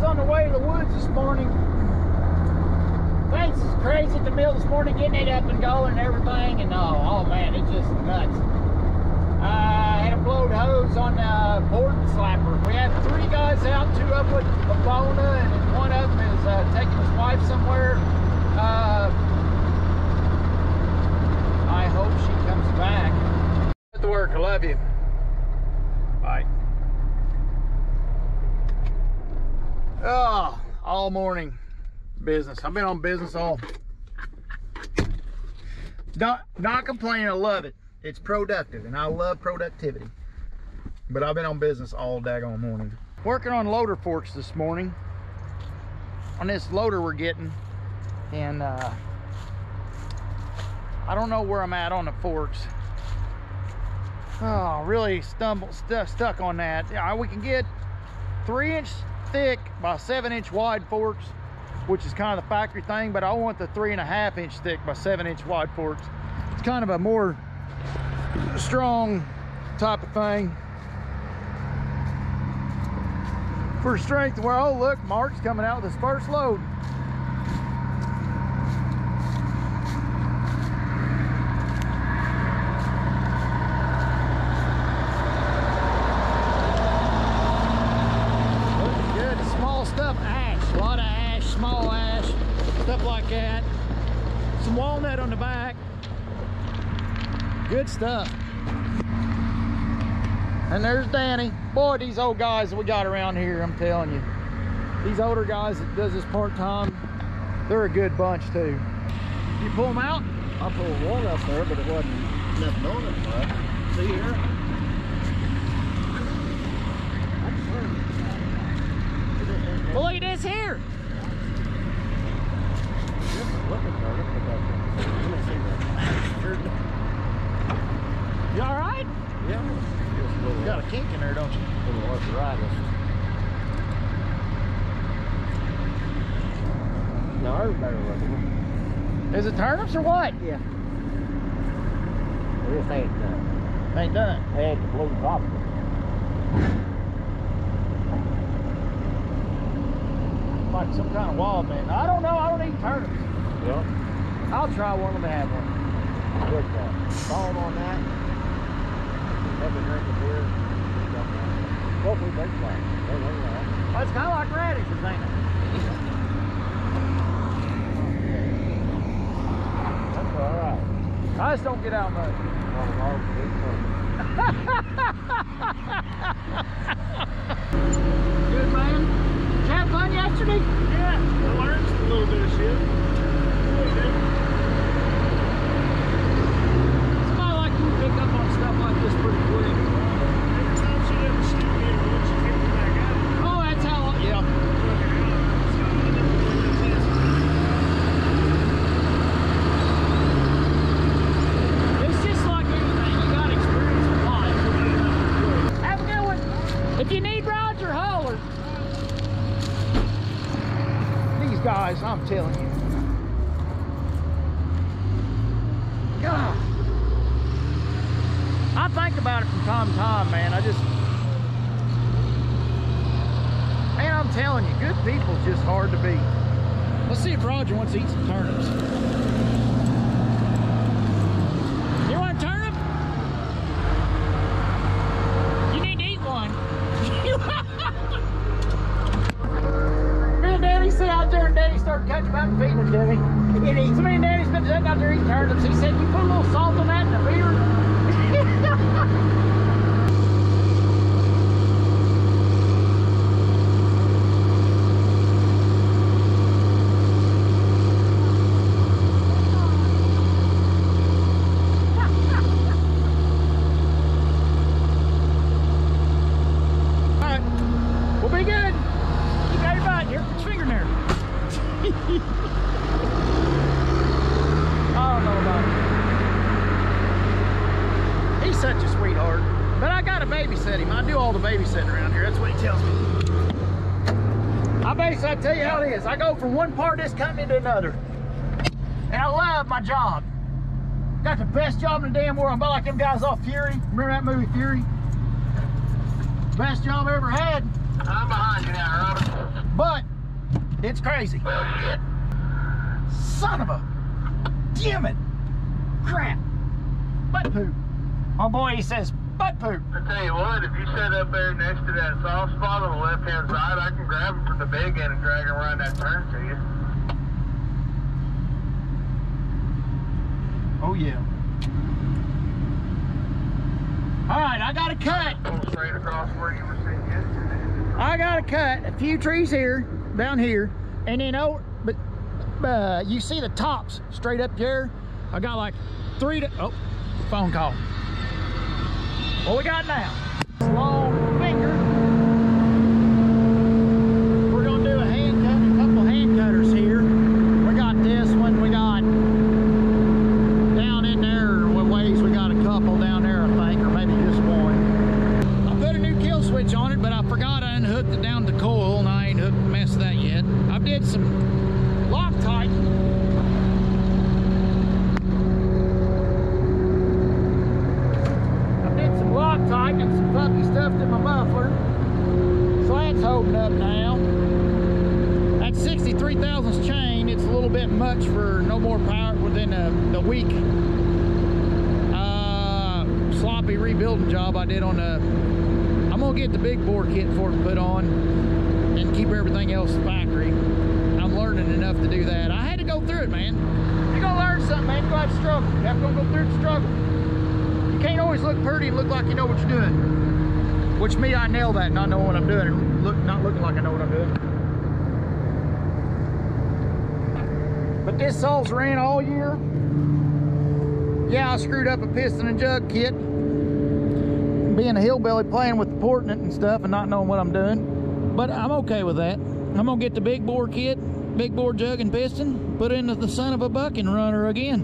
on the way to the woods this morning. Things is crazy at the mill this morning, getting it up and going and everything, and oh man, it's just nuts. I had a blowed hose on the board slapper. We have 3 guys out, 2 up with a Bona, and one of them is taking his wife somewhere. I hope she comes back. Get to work, I love you. Bye. Oh, all morning business. I've been on business all. Not complaining, I love it. It's productive, and I love productivity. But I've been on business all daggone morning. Working on loader forks this morning. On this loader we're getting. And I don't know where I'm at on the forks. Oh, really stuck on that. Yeah, we can get 3-inch thick by 7-inch wide forks, which is kind of the factory thing, but I want the 3.5-inch thick by 7-inch wide forks. It's kind of a more strong type of thing for strength. Where, oh look, Mark's coming out with his first load. Looking good. Small stuff, ash, a lot of ash, small ash, stuff like that. Some walnut on the back. Good stuff. And there's Danny. Boy, these old guys that we got around here, I'm telling you. These older guys that does this part-time, they're a good bunch too. You pull them out? I pulled one up there, but it wasn't nothing on it. But see here? Well, look at this here. You all right? Yeah. You got a kink in there, don't you? A little arthritis. No, ours better looking. Is it turnips or what? Yeah. This ain't done. Ain't done. They ain't the blue top. Like some kind of wild man. I don't know. I don't eat turnips. Yeah. I'll try one. Let me have one. Good one. Fall on that. Have a drink of beer. What we drink like? Well, it's kind of like radishes, ain't it? That's all right. I just don't get out much. Good man. Did you have fun yesterday? Yeah, I learned a little bit of shit. Somebody like you pick up on stuff like this pretty quick. Every time she doesn't shoot me, once she gets me back out. Oh, that's how, yeah. It's just like anything. You got experience in life. Have a good one. If you need rods or haulers. These guys, I'm telling you. God. I think about it from time to time, man. Man, I'm telling you, good people's just hard to beat. Let's see if Roger wants to eat some turnips. You want a turnip? You need to eat one. Me and Daddy sit out there and Daddy started cutting them up and feeding them to me. So me and Daddy's been sitting out there eating turnips. He said, you put a little salt on that in the beer. Such a sweetheart, but I gotta babysit him. I do all the babysitting around here. That's what he tells me. I tell you how it is. I go from one part of this company to another, and I love my job. Got the best job in the damn world. I'm about like them guys off Fury. Remember that movie Fury? Best job I ever had. I'm behind you now, Robert. But It's crazy. Son of a damn it. Crap. Butt poop. My boy, he says butt poop. I tell you what, if you sit up there next to that soft spot on the left-hand side, I can grab him from the big end and drag him around that turn to you. Oh, yeah. All right, I got a cut. Pull straight across where you were sitting yesterday. I got to cut a few trees here, down here, and then but you see the tops straight up there. I got like 3 to, oh, phone call. What we got now? Long finger. We're gonna do a hand cut, a couple hand cutters here. We got this one, we got down in there, what ways we got a couple down there, I think, or maybe just one. I put a new kill switch on it, but I forgot I unhooked it down to coil, and I ain't messed that yet. I did some Loctite. I did some Loctite and some puppy stuff in my muffler. So that's holding up now. That 63 thousandths chain, it's a little bit much for no more power within the week. Sloppy rebuilding job I did on the, I'm gonna get the big bore kit for it to put on and keep everything else factory. I'm learning enough to do that. I had to go through it, man. You're gonna learn something, man. You're gonna have to struggle. You have to go through the struggle. You can't always look pretty and look like you know what you're doing. Which me, I nail that, not knowing what I'm doing, and not looking like I know what I'm doing. But this saw's ran all year. Yeah, I screwed up a piston and jug kit. Being a hillbilly, playing with the porting it and stuff and not knowing what I'm doing. But I'm okay with that. I'm gonna get the big bore kit, big bore jug and piston, put it into the son of a bucking runner again.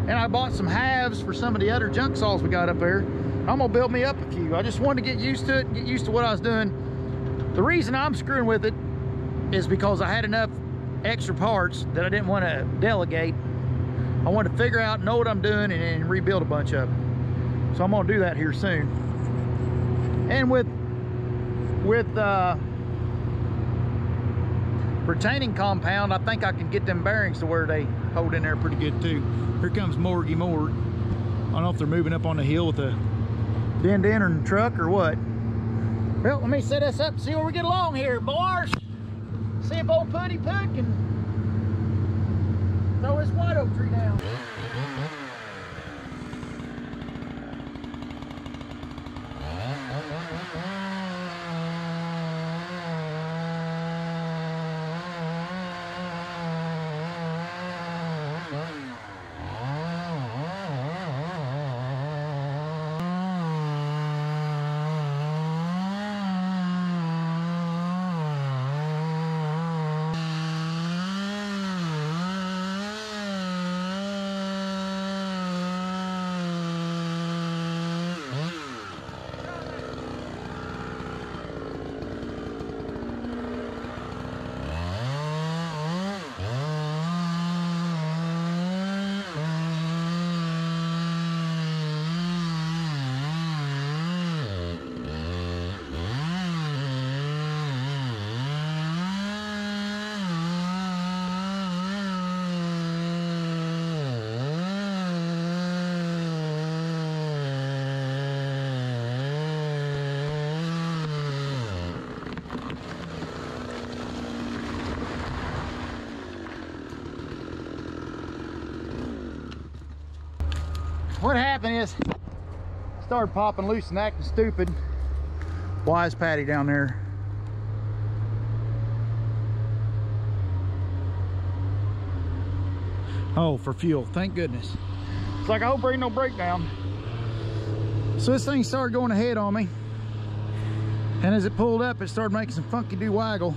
And I bought some halves for some of the other junk saws we got up there. I'm gonna build me up a few. I just wanted to get used to it, get used to what I was doing. The reason I'm screwing with it is because I had enough extra parts that I didn't want to delegate. I wanted to figure out, know what I'm doing, and then rebuild a bunch of them. So I'm gonna do that here soon. And with retaining compound, I think I can get them bearings to where they hold in there pretty good too. Here comes Morgy Mort. I don't know if they're moving up on the hill with a den truck or what. Well, let me set us up and see where we get along here, boys. See if old Putty Put can throw his white oak tree down. What happened is, started popping loose and acting stupid. Wise Patty down there. Oh, for fuel, thank goodness. It's like I hope there ain't no breakdown. So this thing started going ahead on me. And as it pulled up, it started making some funky do waggle.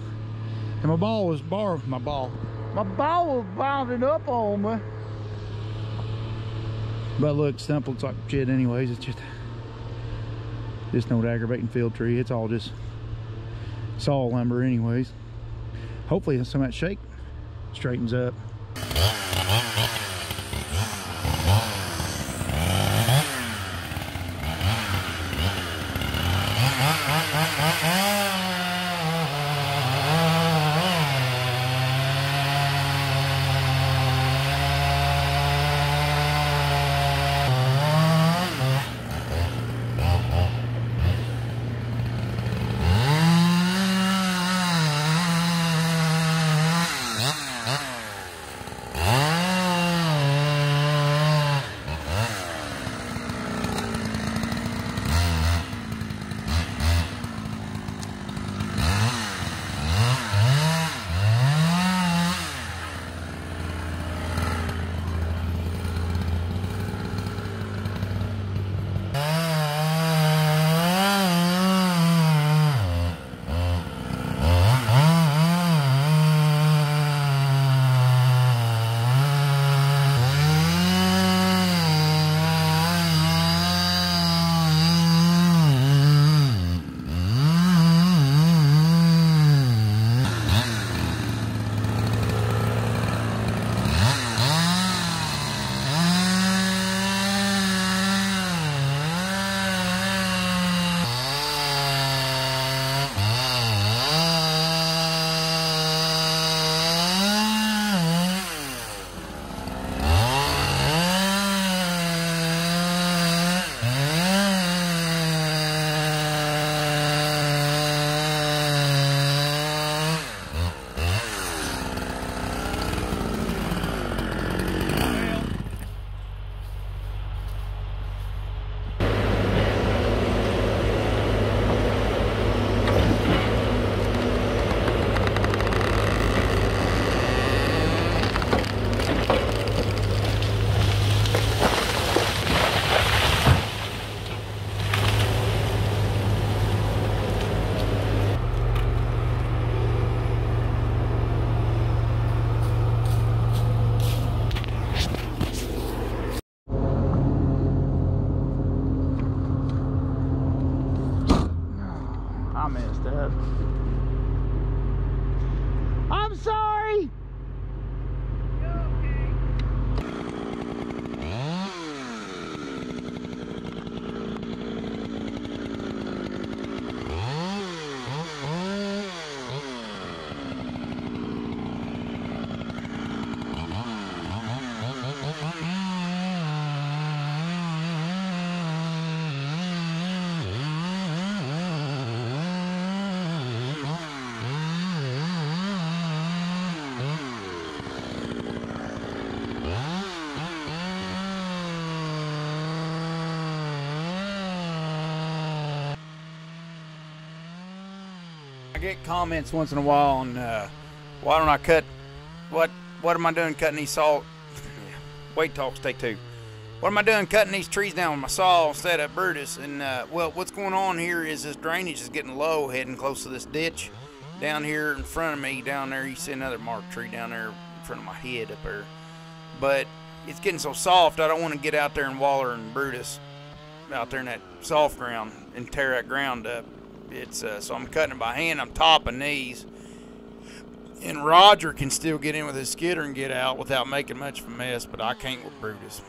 And my ball was my ball was bounding up on me. But look, stump looks like shit anyways. It's just no aggravating field tree. It's all just saw lumber anyways. Hopefully some of that shake straightens up. stuff. I'm sorry. I get comments once in a while on why don't I cut, what am I doing cutting these saw, weight talks take two. What am I doing cutting these trees down with my saw instead of Brutus? And well, what's going on here is this drainage is getting low heading close to this ditch. Down here in front of me, down there, you see another marked tree down there in front of my head up there. But it's getting so soft, I don't want to get out there and Waller and Brutus out there in that soft ground and tear that ground up. It's so I'm cutting it by hand. I'm topping these, and Roger can still get in with his skidder and get out without making much of a mess, but I can't with Brutus.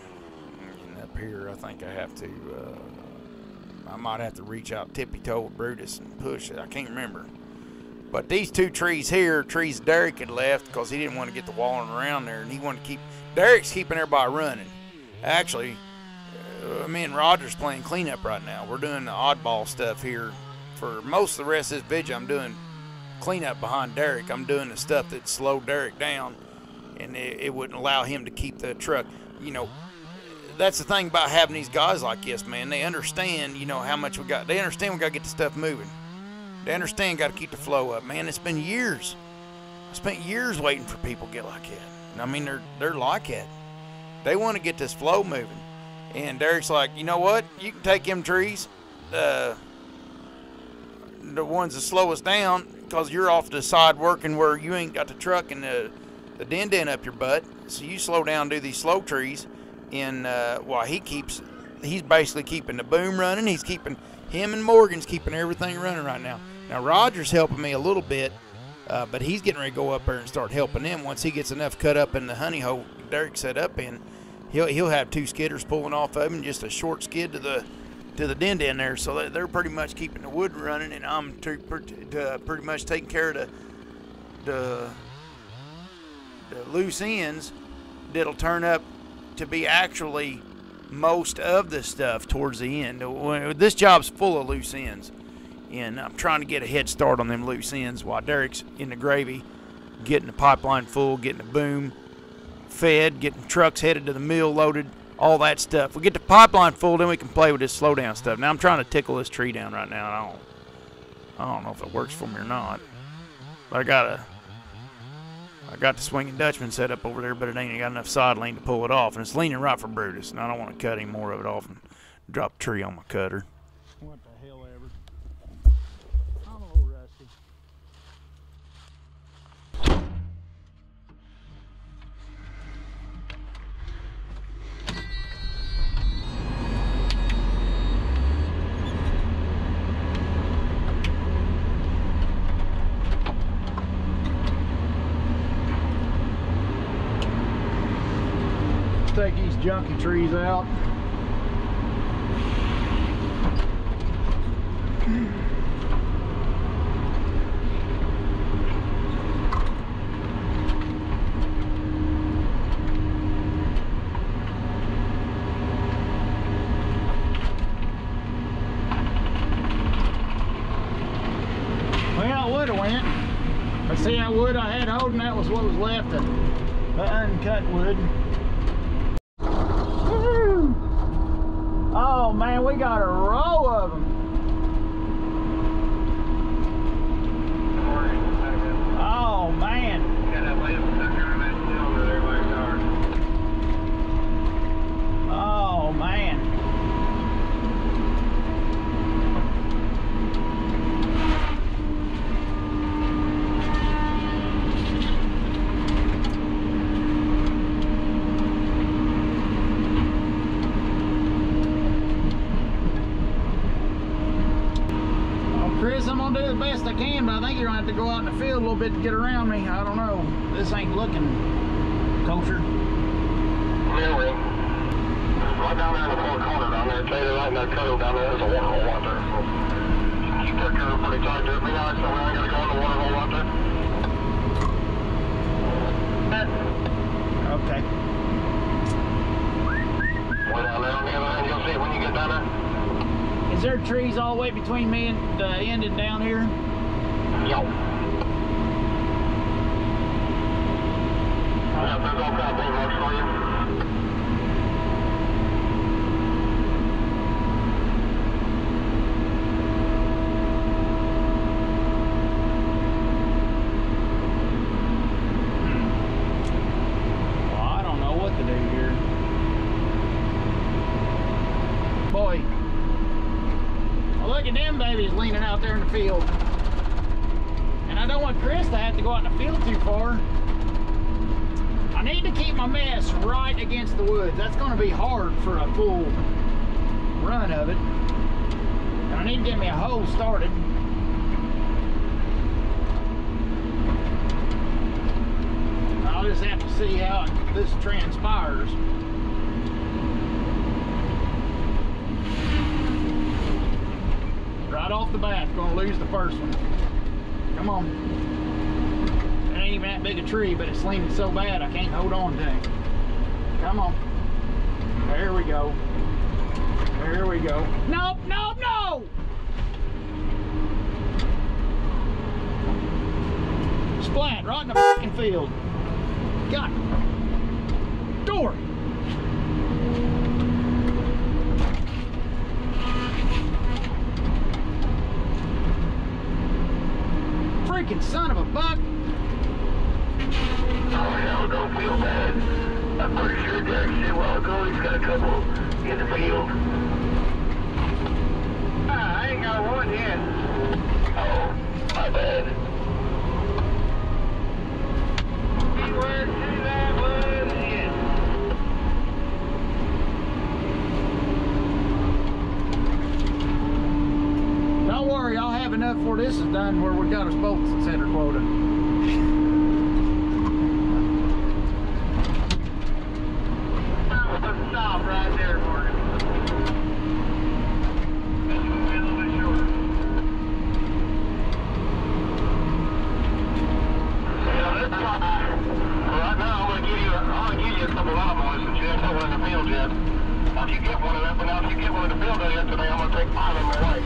And up here, I think I have to. I might have to reach out tippy-toe with Brutus and push it. I can't remember. But these two trees here, trees Derek had left because he didn't want to get the walling around there, and he wanted to keep. Derek's keeping everybody running. Actually, me and Roger's playing cleanup right now. We're doing the oddball stuff here. For most of the rest of this video, I'm doing cleanup behind Derek. I'm doing the stuff that slowed Derek down, and it wouldn't allow him to keep the truck. You know, that's the thing about having these guys like this, man. They understand, you know, how much we got. They understand we got to get the stuff moving. They understand got to keep the flow up, man. It's been years. I spent years waiting for people to get like that. And I mean, they're like that. They want to get this flow moving. And Derek's like, you know what? You can take them trees. The ones that slow us down because you're off to the side working where you ain't got the truck and the dent up your butt, so you slow down and do these slow trees, and while he's basically keeping the boom running. He's keeping him and Morgan's keeping everything running right now. Now Roger's helping me a little bit, but he's getting ready to go up there and start helping them once he gets enough cut up in the honey hole Derek set up in. He'll have two skidders pulling off of him, just a short skid to the dent in there, so they're pretty much keeping the wood running, and I'm pretty much taking care of the loose ends that'll turn up to be actually most of the stuff towards the end. This job's full of loose ends, and I'm trying to get a head start on them loose ends while Derek's in the gravy, getting the pipeline full, getting the boom fed, getting trucks headed to the mill loaded. All that stuff. We get the pipeline full, then we can play with this slow down stuff. Now I'm trying to tickle this tree down right now. I don't know if it works for me or not. But I got the swinging Dutchman set up over there, but it ain't got enough side lean to pull it off, and it's leaning right for Brutus. And I don't want to cut any more of it off and drop the tree on my cutter. What the hell ever. I'm a little rusty. Take these junky trees out. Well, it would have went. I see that wood I had holding, that was what was left of the uncut wood. Oh man, we got a row of them. Oh man. Oh man. I can, but I think you're gonna have to go out in the field a little bit to get around me. I don't know. This ain't looking kosher. Really? Right down there in the far corner down there, tell you right in that curve down there, there's a water hole out there. So keep that curve pretty tight there. Be nice, so we ain't gotta go in the water hole out there. Okay. Way down there on the other end, you'll see it when you get down there. Is there trees all the way between me and the end and down here? Yup. Yeah, there's all kinds of things marks for you. Well, I don't know what to do here. Boy. Well, look at them babies leaning out there in the field. And I don't want Chris to have to go out in the field too far. I need to keep my mess right against the woods. That's going to be hard for a full run of it. And I need to get me a hole started. I'll just have to see how this transpires. Right off the bat, gonna lose the first one. Come on. It ain't even that big a tree, but it's leaning so bad I can't hold on to it. Come on. There we go. There we go. Nope, nope, no! Splat right in the fucking field. God. Door. Freaking son of a buck. Oh, hell, don't feel bad. I'm pretty sure Jack said a while ago he's got a couple in the field. I ain't got one yet. Oh, my bad. He went to that one yet. Don't worry, I'll have enough before this is done where we got us both center quota. Stop right there, Morgan. That's a little bit shorter. Yeah, that's fine. Right now, I'm gonna give you a couple of boys since you haven't got one in the field yet. Once you get one of them, and now if you get one in the field yesterday, I'm gonna take 5 of them away.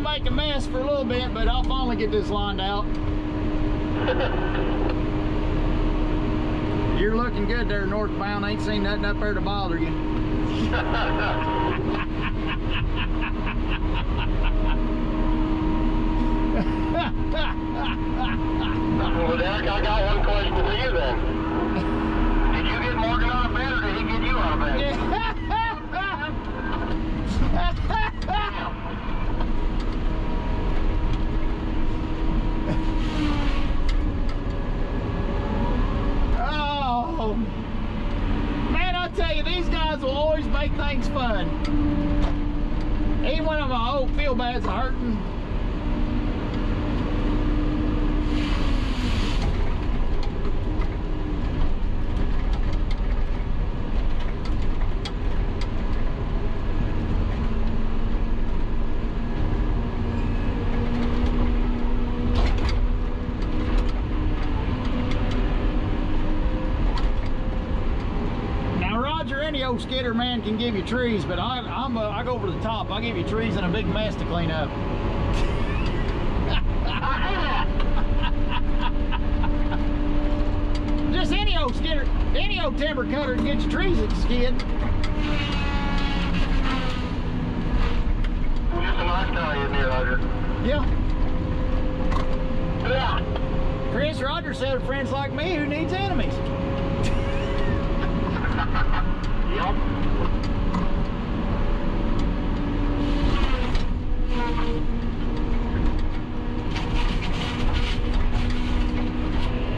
Make a mess for a little bit, but I'll finally get this lined out. You're looking good there northbound. Ain't seen nothing up there to bother you. Well, Derek, I got one question for you then. Did you get Morgan out of bed or did he get you out of bed? Oh, man, I tell you, these guys will always make things fun. Even when my old field bad's hurting. old skidder man can give you trees, but I go over the top. I give you trees and a big mess to clean up. Just any old skidder, any old timber cutter can get you trees that skid. Just a nice guy in here, Roger. Yeah. Yeah. Chris Rogers said friends like me who needs enemies. Yep.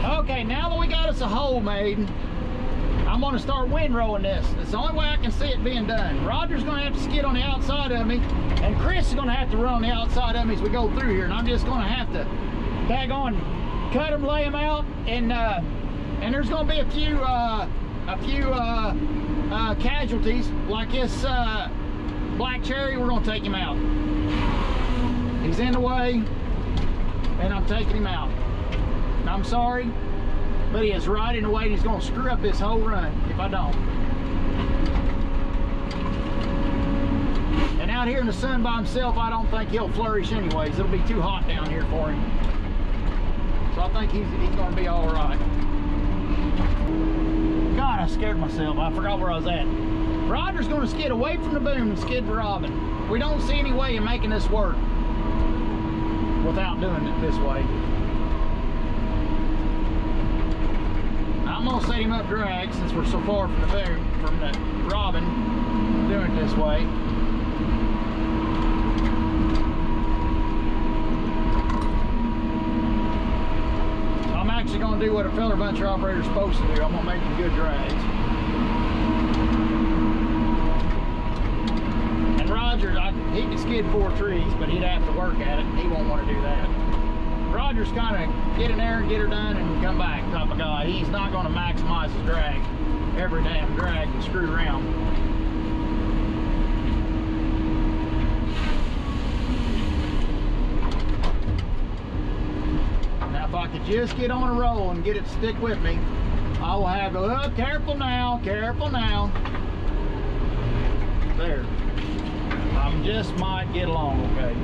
Okay, now that we got us a hole made, I'm gonna start windrowing this. It's the only way I can see it being done. Roger's gonna have to skid on the outside of me, and Chris is gonna have to run on the outside of me as we go through here, and I'm just gonna have to daggone cut them, lay them out, and there's gonna be a few casualties, like this black cherry. We're gonna take him out. He's in the way, and I'm taking him out. I'm sorry, but he is right in the way, and he's gonna screw up this whole run if I don't. And out here in the sun by himself, I don't think he'll flourish anyways. It'll be too hot down here for him. So I think he's gonna be all right. God, I scared myself. I forgot where I was at. Roger's gonna skid away from the boom and skid to Robin. We don't see any way of making this work without doing it this way. I'm gonna set him up drag since we're so far from the boom, from the Robin, doing it this way. So I'm actually gonna do what a feller buncher operator's supposed to do. I'm gonna make them good drags. And Roger, he can skid 4 trees, but he'd have to work at it. He won't want to do that. Roger's kind of get in there and get her done and come back type of guy. He's not going to maximize his drag. Every damn drag and screw around. Now if I could just get on a roll and get it to stick with me, I will have, oh, careful now, careful now. There. I just might get along okay.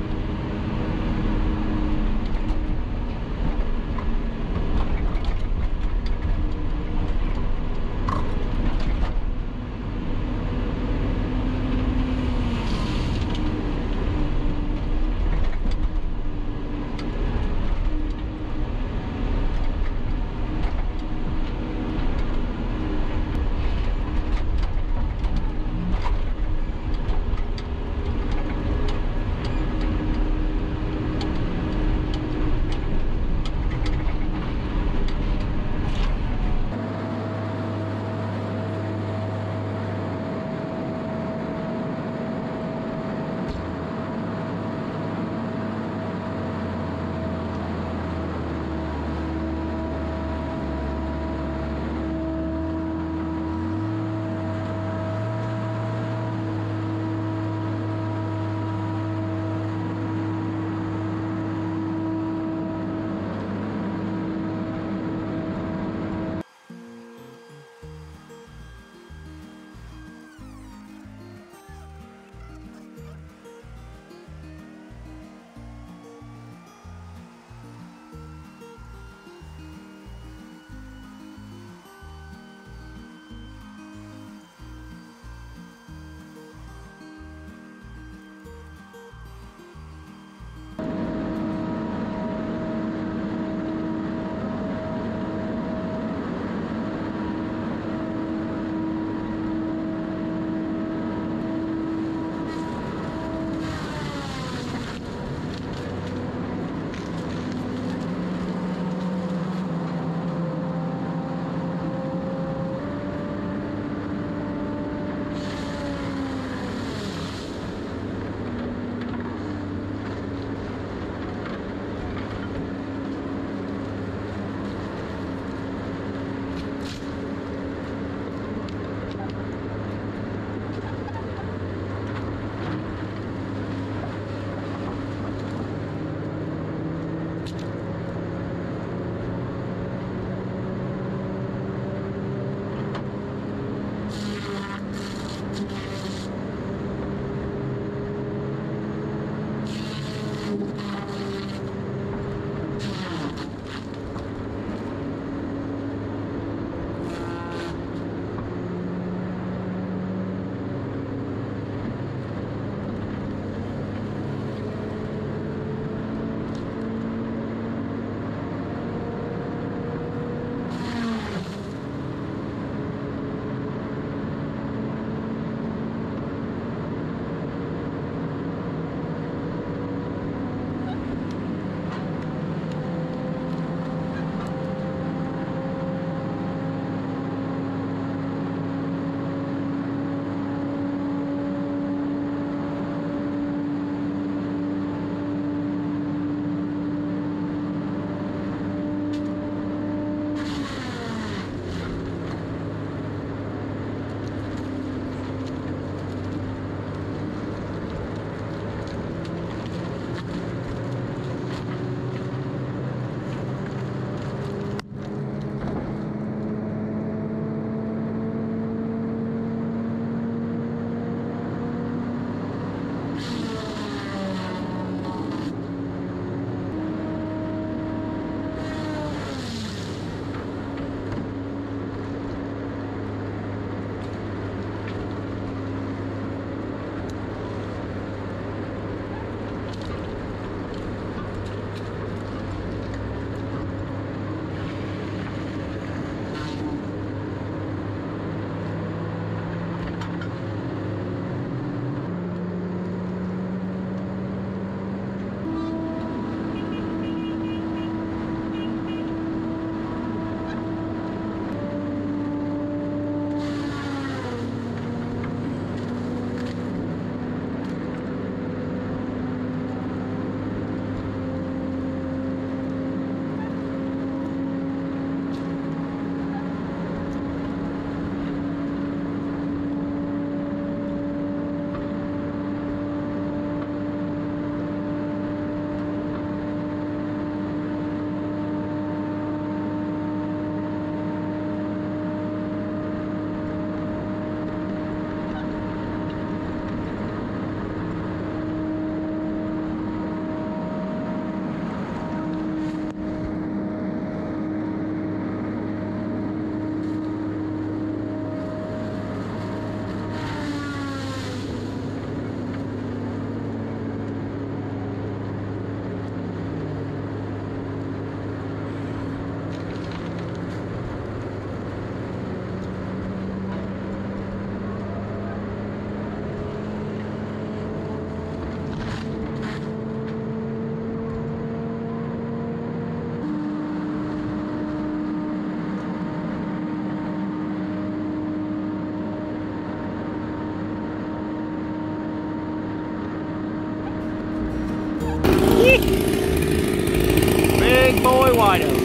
wide open.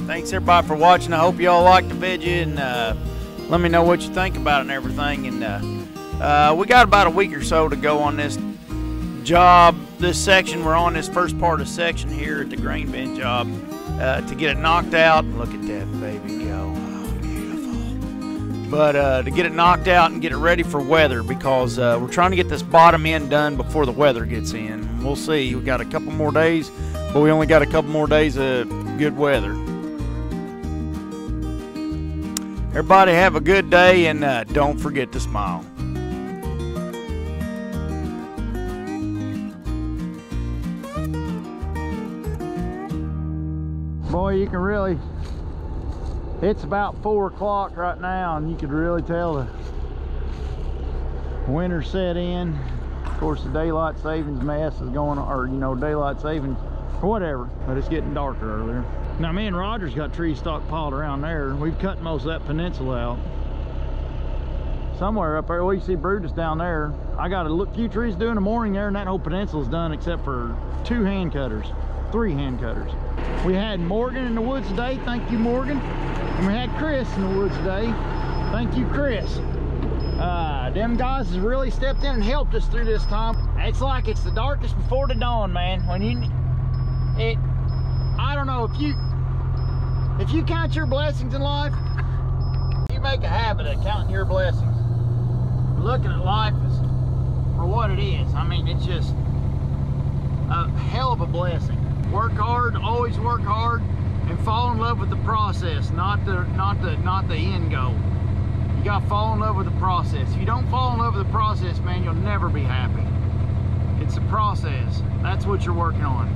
Thanks everybody for watching. I hope you all liked the video, and let me know what you think about it and everything. And we got about a week or so to go on this job, this section. We're on this first part of the section here at the grain bin job to get it knocked out. Look at that baby go. Oh, beautiful. But to get it knocked out and get it ready for weather, because we're trying to get this bottom end done before the weather gets in. We'll see. We got a couple more days, but we only got a couple more days of good weather. Everybody have a good day, and don't forget to smile. Boy, you can really, it's about 4 o'clock right now, and you could really tell the winter set in. Of course, the daylight savings mess is going on, or, you know, daylight savings or whatever, but it's getting darker earlier. Now, me and Roger's got trees stockpiled around there. We've cut most of that peninsula out. Somewhere up there, well, you see Brutus down there. I got a few trees to do in the morning there, and that whole peninsula's done except for 2 hand cutters, 3 hand cutters. We had Morgan in the woods today. Thank you, Morgan. And we had Chris in the woods today. Thank you, Chris. Them guys has really stepped in and helped us through this time. It's like it's the darkest before the dawn, man. When I don't know, if you count your blessings in life, you make a habit of counting your blessings. Looking at life as for what it is. I mean, it's just a hell of a blessing. Work hard, always work hard, and fall in love with the process, not the end goal. You gotta fall in love with the process. If you don't fall in love with the process, man, you'll never be happy. It's a process. That's what you're working on.